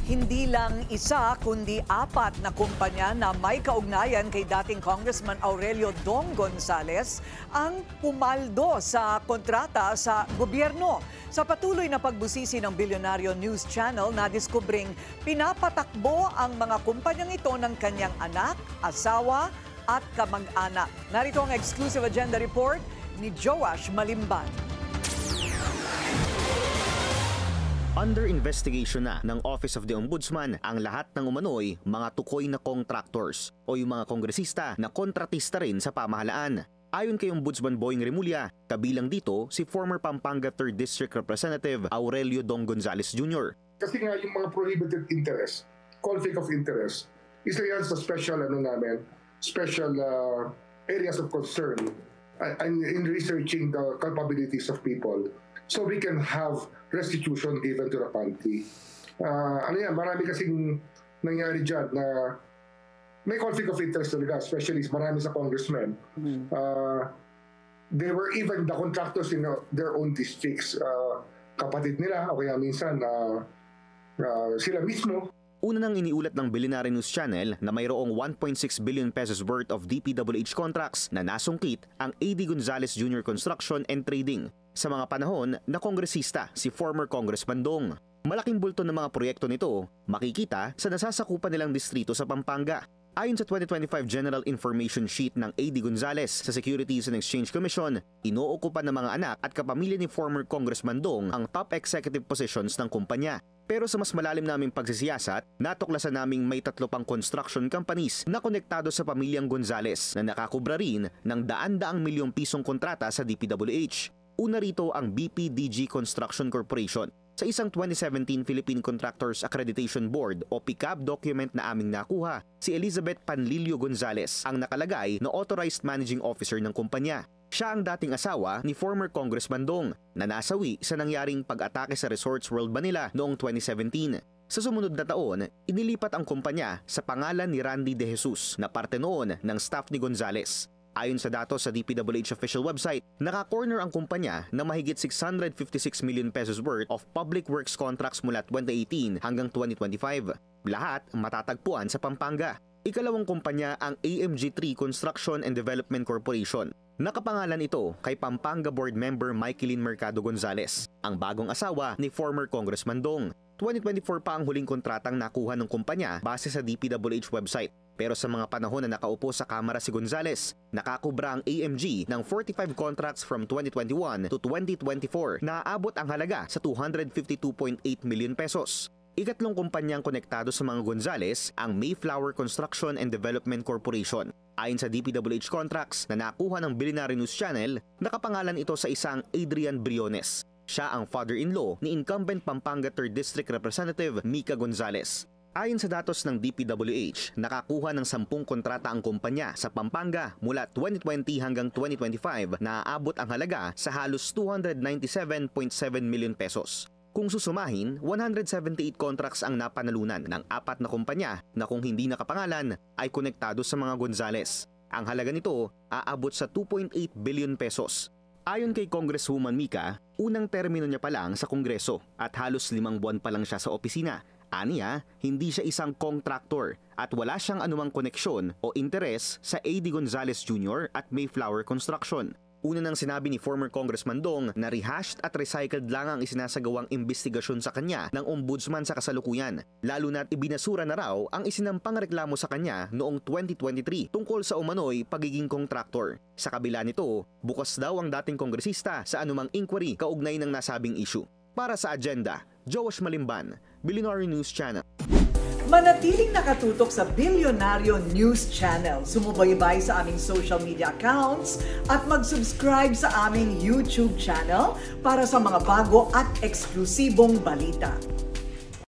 Hindi lang isa kundi apat na kumpanya na may kaugnayan kay dating Congressman Aurelio Dong Gonzales ang pumaldo sa kontrata sa gobyerno. Sa patuloy na pagbusisi ng Bilyonaryo News Channel, nadiskubring pinapatakbo ang mga kumpanyang ito ng kanyang anak, asawa at kamag-anak. Narito ang exclusive agenda report ni Joash Malimban. Under investigation na ng Office of the Ombudsman ang lahat ng umano'y mga tukoy na contractors o yung mga kongresista na kontratista rin sa pamahalaan. Ayon kay Ombudsman Boying Remulla, kabilang dito si former Pampanga 3rd District Representative Aurelio Dong Gonzales Jr. Kasi nga yung mga prohibited interest, conflict of interest, isa yan sa special areas of concern in researching the culpabilities of people. So we can have restitution given to the country. Marami kasing nangyari dyan na may conflict of interest talaga, especially marami sa congressmen. They were even the contractors in their own districts. Kapatid nila, o kaya minsan sila mismo. Una nang iniulat ng Bilyonaryo News Channel na mayroong 1.6 billion pesos worth of DPWH contracts na nasungkit ang A.D. Gonzales Jr. Construction and Trading sa mga panahon na kongresista si former Congressman Dong. Malaking bulto ng mga proyekto nito makikita sa nasasakupan nilang distrito sa Pampanga. Ayon sa 2025 General Information Sheet ng A.D. Gonzales sa Securities and Exchange Commission, inookupan ng mga anak at kapamilya ni former Congressman Dong ang top executive positions ng kumpanya. Pero sa mas malalim naming pagsisiyasat, natuklasan naming may 3 pang construction companies na konektado sa pamilyang Gonzales na nakakubra rin ng daan-daang milyong pisong kontrata sa DPWH. Una rito ang BPDG Construction Corporation. Sa isang 2017 Philippine Contractors Accreditation Board o PICAB document na aming nakuha, si Elizabeth Panlilio Gonzales ang nakalagay na Authorized Managing Officer ng kumpanya. Siya ang dating asawa ni former Congressman Dong na nasawi sa nangyaring pag-atake sa Resorts World Manila noong 2017. Sa sumunod na taon, inilipat ang kumpanya sa pangalan ni Randy De Jesus na parte noon ng staff ni Gonzales. Ayon sa datos sa DPWH official website, naka-corner ang kumpanya na mahigit 656 million pesos worth of public works contracts mula 2018 hanggang 2025. Lahat matatagpuan sa Pampanga. Ikalawang kumpanya ang AMG3 Construction and Development Corporation. Nakapangalan ito kay Pampanga Board Member Michaeline Mercado Gonzales, ang bagong asawa ni former Congressman Dong. 2024 pa ang huling kontratang nakuha ng kumpanya base sa DPWH website. Pero sa mga panahon na nakaupo sa Kamara si Gonzales, nakakubra ang AMG ng 45 contracts from 2021 to 2024 na aabot ang halaga sa 252.8 million pesos. Ikatlong kumpanyang konektado sa mga Gonzales ang Mayflower Construction and Development Corporation. Ayon sa DPWH contracts na nakuha ng Bilyonaryo News Channel, nakapangalan ito sa isang Adrian Briones. Siya ang father-in-law ni incumbent Pampanga 3rd District Representative Mica Gonzales. Ayon sa datos ng DPWH, nakakuha ng 10 kontrata ang kumpanya sa Pampanga mula 2020 hanggang 2025 na aabot ang halaga sa halos 297.7 million pesos. Kung susumahin, 178 contracts ang napanalunan ng 4 na kumpanya na kung hindi nakapangalan ay konektado sa mga Gonzales. Ang halaga nito aabot sa 2.8 billion pesos. Ayon kay Congresswoman Mica, unang termino niya pa lang sa Kongreso at halos 5 buwan pa lang siya sa opisina. Aniya, hindi siya isang contractor at wala siyang anumang koneksyon o interes sa A.D. Gonzales Jr. at Mayflower Construction. Una nang sinabi ni former Congressman Dong na rehashed at recycled lang ang isinasagawang investigasyon sa kanya ng ombudsman sa kasalukuyan, lalo na't ibinasura na raw ang isinampang reklamo sa kanya noong 2023 tungkol sa umano'y pagiging contractor. Sa kabila nito, bukas daw ang dating kongresista sa anumang inquiry kaugnay ng nasabing issue. Para sa agenda, Joash Malimban, Bilyonaryo News Channel. Manatiling nakatutok sa Bilyonaryo News Channel. Sumubaybay sa aming social media accounts at mag-subscribe sa aming YouTube channel para sa mga bago at eksklusibong balita.